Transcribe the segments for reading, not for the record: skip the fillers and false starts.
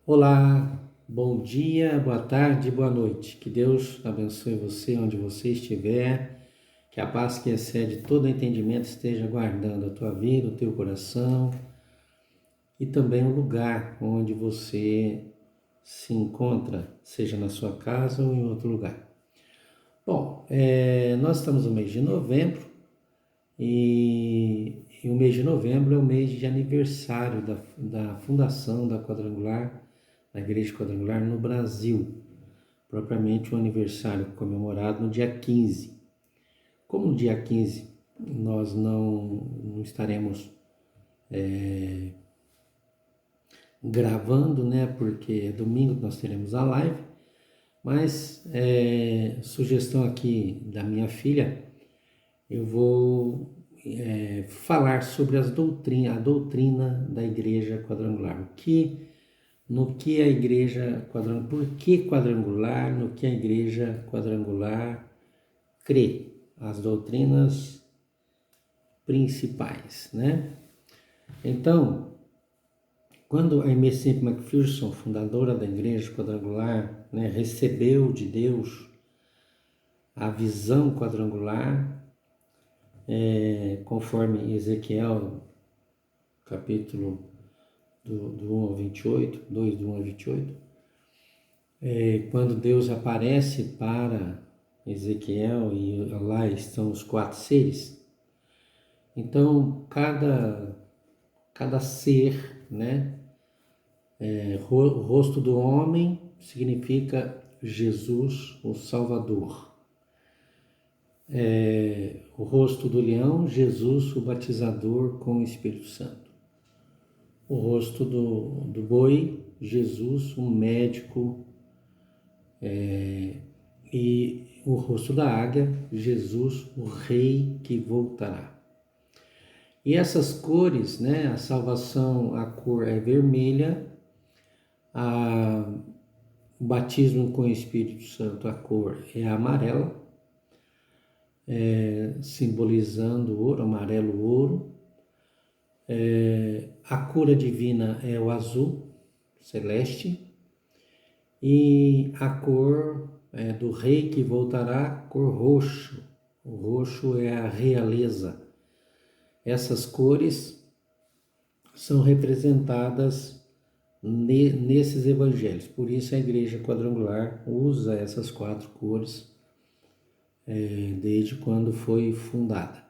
Olá, bom dia, boa tarde, boa noite. Que Deus abençoe você onde você estiver. Que a paz que excede todo entendimento esteja guardando a tua vida, o teu coração e também o lugar onde você se encontra, seja na sua casa ou em outro lugar. Bom, nós estamos no mês de novembro e o mês de novembro é o mês de aniversário da fundação da Quadrangular, da Igreja Quadrangular no Brasil, propriamente o aniversário comemorado no dia 15. Como no dia 15 nós não estaremos gravando, né, porque é domingo que nós teremos a live, mas sugestão aqui da minha filha, eu vou falar sobre a doutrina da Igreja Quadrangular. No que a Igreja Quadrangular, por que quadrangular, no que a Igreja Quadrangular crê, as doutrinas principais, né? Então, quando a Aimee Semple McPherson, fundadora da Igreja Quadrangular, né, recebeu de Deus a visão quadrangular, conforme Ezequiel, capítulo do 1 ao 28, 2 do 1 ao 28, quando Deus aparece para Ezequiel e lá estão os 4 seres, então cada ser, né, o rosto do homem significa Jesus, o Salvador. O rosto do leão, Jesus, o batizador com o Espírito Santo. O rosto do boi, Jesus, um médico, e o rosto da águia, Jesus, o rei que voltará. E essas cores, né, a salvação, a cor é vermelha, o batismo com o Espírito Santo, a cor é amarela, simbolizando ouro, amarelo, ouro. A cura divina é o azul, celeste, e a cor do rei que voltará, cor roxo. O roxo é a realeza. Essas cores são representadas nesses evangelhos. Por isso a Igreja Quadrangular usa essas 4 cores desde quando foi fundada.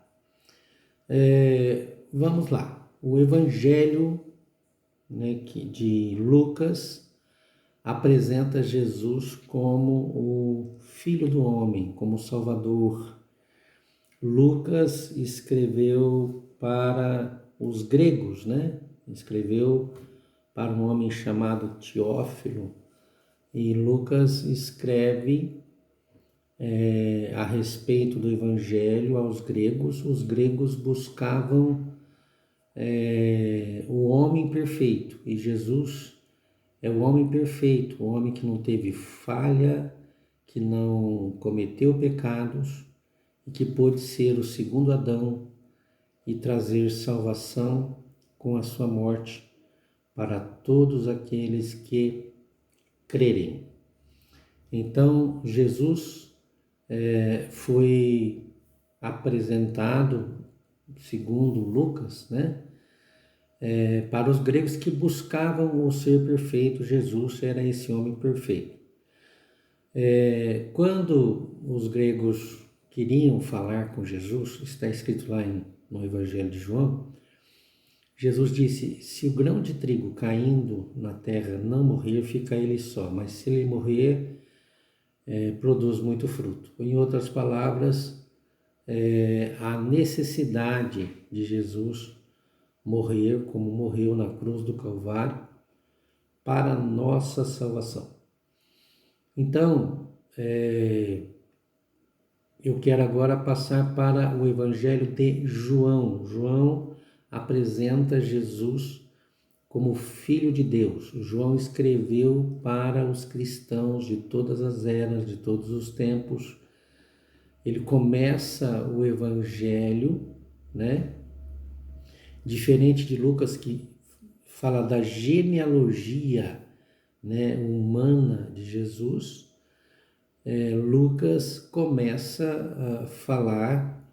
Vamos lá. O Evangelho, né, de Lucas apresenta Jesus como o Filho do Homem, como Salvador. Lucas escreveu para os gregos, né? Escreveu para um homem chamado Teófilo, e Lucas escreve a respeito do Evangelho aos gregos. Os gregos buscavam o homem perfeito, e Jesus é o homem perfeito, o homem que não teve falha, que não cometeu pecados e que pôde ser o segundo Adão e trazer salvação com a sua morte para todos aqueles que crerem. Então, Jesus foi apresentado, segundo Lucas, né, para os gregos que buscavam o ser perfeito. Jesus era esse homem perfeito. Quando os gregos queriam falar com Jesus, está escrito lá no Evangelho de João, Jesus disse: se o grão de trigo caindo na terra não morrer, fica ele só, mas se ele morrer, produz muito fruto. Em outras palavras, a necessidade de Jesus morrer como morreu na cruz do Calvário para nossa salvação. Então, eu quero agora passar para o Evangelho de João. João apresenta Jesus como Filho de Deus. João escreveu para os cristãos de todas as eras, de todos os tempos. Ele começa o Evangelho, né? Diferente de Lucas, que fala da genealogia, né, humana de Jesus. Lucas começa a falar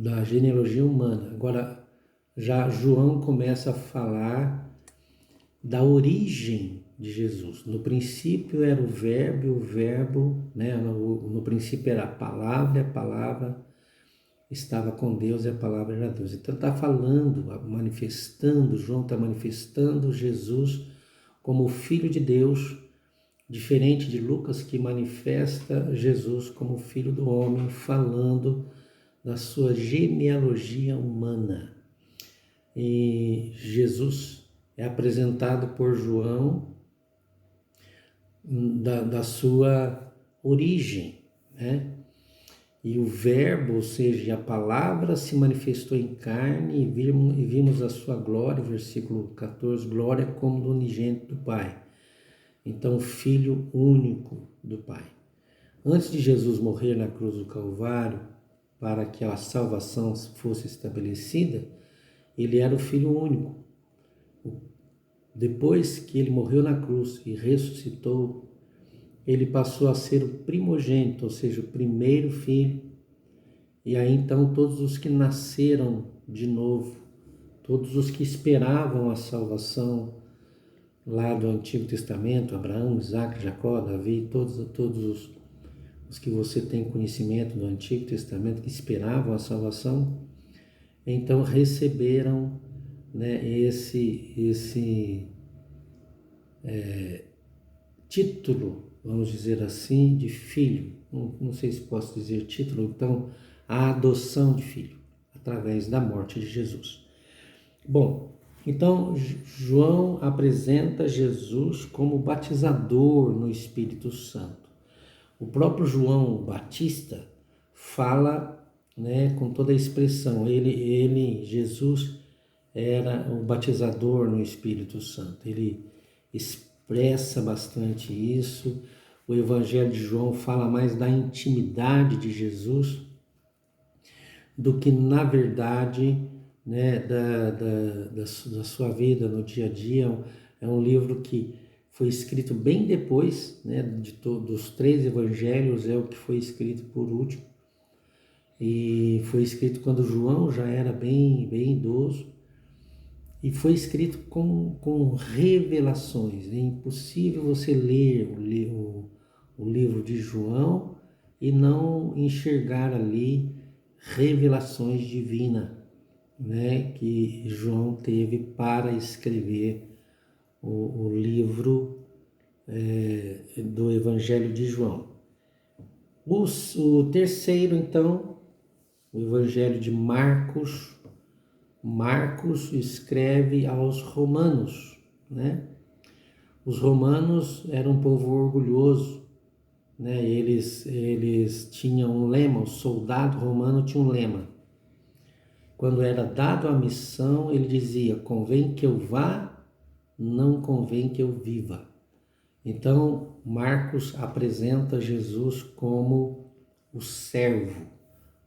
da genealogia humana. Agora, já João começa a falar da origem de Jesus. No princípio era o Verbo, e o Verbo, né, no princípio era a palavra estava com Deus e a palavra era Deus. Então está falando, manifestando, João está manifestando Jesus como o Filho de Deus, diferente de Lucas, que manifesta Jesus como filho do homem, falando da sua genealogia humana. E Jesus é apresentado por João da sua origem, né? E o Verbo, ou seja, a palavra se manifestou em carne e vimos a sua glória, versículo 14, glória como do unigênito do Pai. Então, Filho único do Pai. Antes de Jesus morrer na cruz do Calvário, para que a salvação fosse estabelecida, ele era o Filho único. Depois que ele morreu na cruz e ressuscitou, ele passou a ser o primogênito, ou seja, o primeiro filho. E aí então todos os que nasceram de novo, todos os que esperavam a salvação lá do Antigo Testamento, Abraão, Isaac, Jacó, Davi, todos os que você tem conhecimento do Antigo Testamento, que esperavam a salvação, então receberam, né, esse título, vamos dizer assim, de filho. Não sei se posso dizer título, então, a adoção de filho, através da morte de Jesus. Bom, então João apresenta Jesus como batizador no Espírito Santo. O próprio João Batista fala, né, com toda a expressão, Jesus, era o batizador no Espírito Santo. Ele expressa bastante isso. O Evangelho de João fala mais da intimidade de Jesus do que, na verdade, né, da sua vida no dia a dia. É um livro que foi escrito bem depois, né, dos 3 evangelhos, é o que foi escrito por último. E foi escrito quando João já era bem idoso. E foi escrito com revelações. É impossível você ler o livro de João e não enxergar ali revelações divinas, né, que João teve para escrever o livro do Evangelho de João. O terceiro, então, o Evangelho de Marcos. Marcos escreve aos romanos, né? Os romanos eram um povo orgulhoso, né? Eles tinham um lema, o soldado romano tinha um lema. Quando era dado a missão, ele dizia: convém que eu vá, não convém que eu viva. Então, Marcos apresenta Jesus como o servo,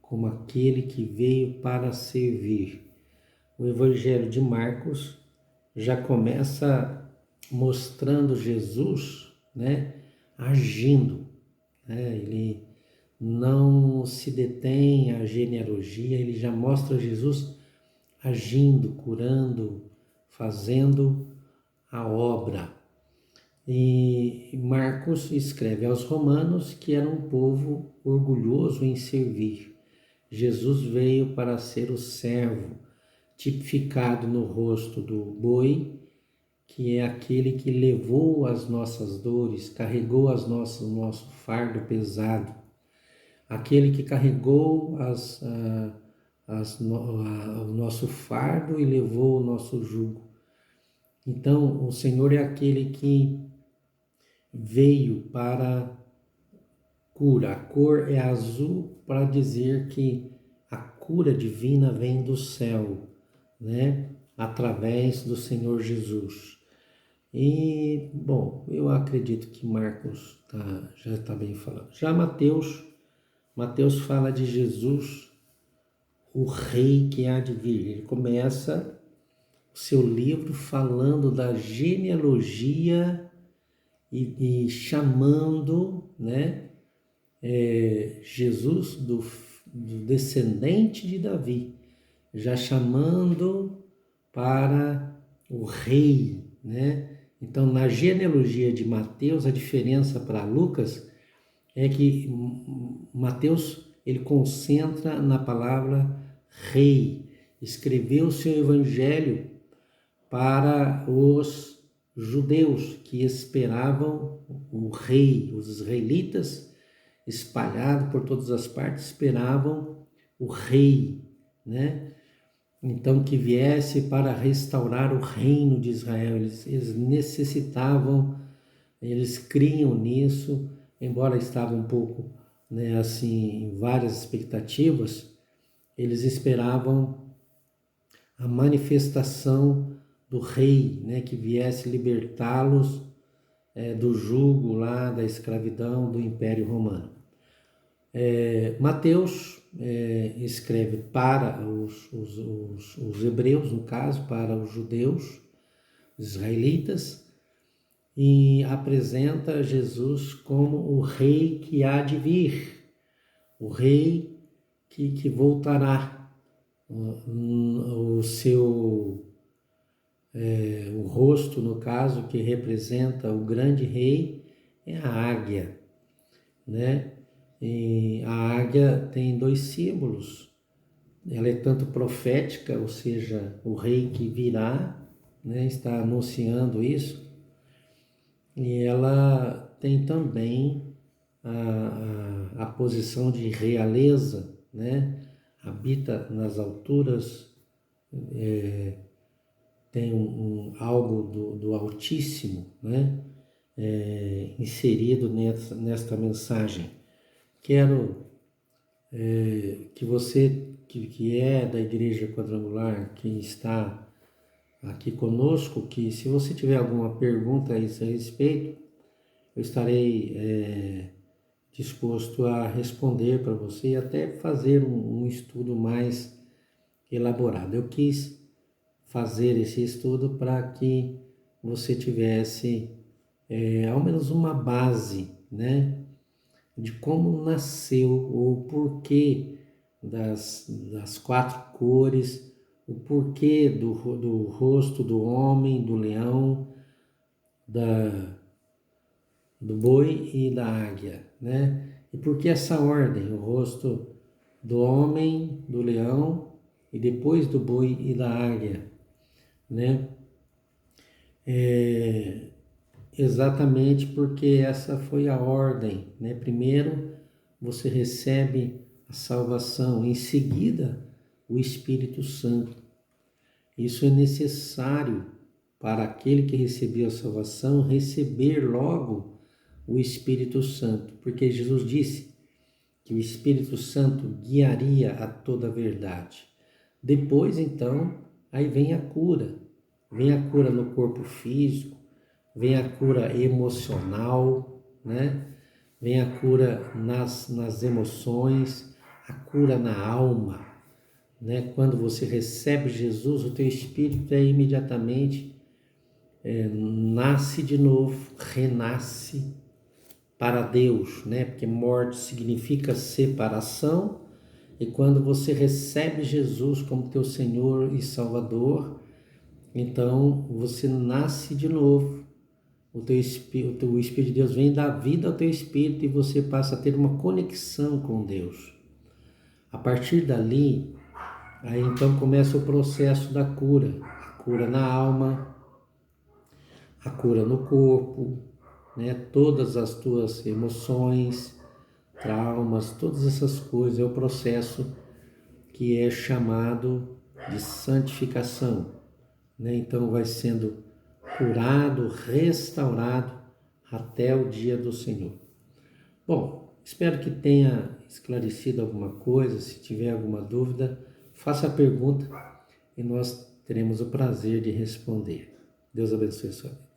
como aquele que veio para servir. O Evangelho de Marcos já começa mostrando Jesus, né, agindo, né? Ele não se detém à genealogia, ele já mostra Jesus agindo, curando, fazendo a obra. E Marcos escreve aos romanos que era um povo orgulhoso em servir. Jesus veio para ser o servo, tipificado no rosto do boi, que é aquele que levou as nossas dores, carregou o nosso fardo pesado, aquele que carregou o nosso fardo e levou o nosso jugo. Então, o Senhor é aquele que veio para cura. A cor é azul para dizer que a cura divina vem do céu, né? Através do Senhor Jesus. E, bom, eu acredito que Marcos já está bem falando. Já Mateus fala de Jesus, o rei que há de vir. Ele começa o seu livro falando da genealogia e chamando, né, Jesus do descendente de Davi, já chamando para o rei, né? Então, na genealogia de Mateus, a diferença para Lucas é que Mateus ele concentra na palavra rei. Escreveu o seu evangelho para os judeus que esperavam o rei. Os israelitas, espalhados por todas as partes, esperavam o rei, né? Então, que viesse para restaurar o reino de Israel. Eles necessitavam, eles criam nisso, embora estavam um pouco, né, assim, em várias expectativas, eles esperavam a manifestação do rei, né, que viesse libertá-los do jugo lá, da escravidão do Império Romano. Mateus escreve para os hebreus, no caso, para os judeus, os israelitas, e apresenta Jesus como o rei que há de vir, o rei que voltará. O rosto, no caso, que representa o grande rei, é a águia, né? E a águia tem dois símbolos. Ela é tanto profética, ou seja, o rei que virá, né, está anunciando isso, e ela tem também a posição de realeza, né? Habita nas alturas, tem algo do Altíssimo, né? Inserido nesta mensagem. Quero que você, que é da Igreja Quadrangular, que está aqui conosco, que se você tiver alguma pergunta a esse respeito, eu estarei disposto a responder para você e até fazer um estudo mais elaborado. Eu quis fazer esse estudo para que você tivesse ao menos uma base, né, de como nasceu o porquê das quatro cores, o porquê do rosto do homem, do leão, do boi e da águia, né? E por que essa ordem? O rosto do homem, do leão e depois do boi e da águia, né? Exatamente porque essa foi a ordem, né? Primeiro você recebe a salvação, em seguida o Espírito Santo. Isso é necessário para aquele que recebeu a salvação receber logo o Espírito Santo, porque Jesus disse que o Espírito Santo guiaria a toda a verdade. Depois, então, aí vem a cura no corpo físico, vem a cura emocional, né? Vem a cura nas emoções, a cura na alma, né? Quando você recebe Jesus, o teu espírito imediatamente nasce de novo, renasce para Deus, né? Porque morte significa separação, e quando você recebe Jesus como teu Senhor e Salvador, então você nasce de novo. O Espírito de Deus vem dar vida ao teu espírito e você passa a ter uma conexão com Deus. A partir dali, aí então começa o processo da cura. A cura na alma, a cura no corpo, né? Todas as tuas emoções, traumas, todas essas coisas, é o processo que é chamado de santificação, né? Então vai sendo curado, restaurado até o dia do Senhor. Bom, Espero que tenha esclarecido alguma coisa. Se tiver alguma dúvida, faça a pergunta e nós teremos o prazer de responder. Deus abençoe a sua vida.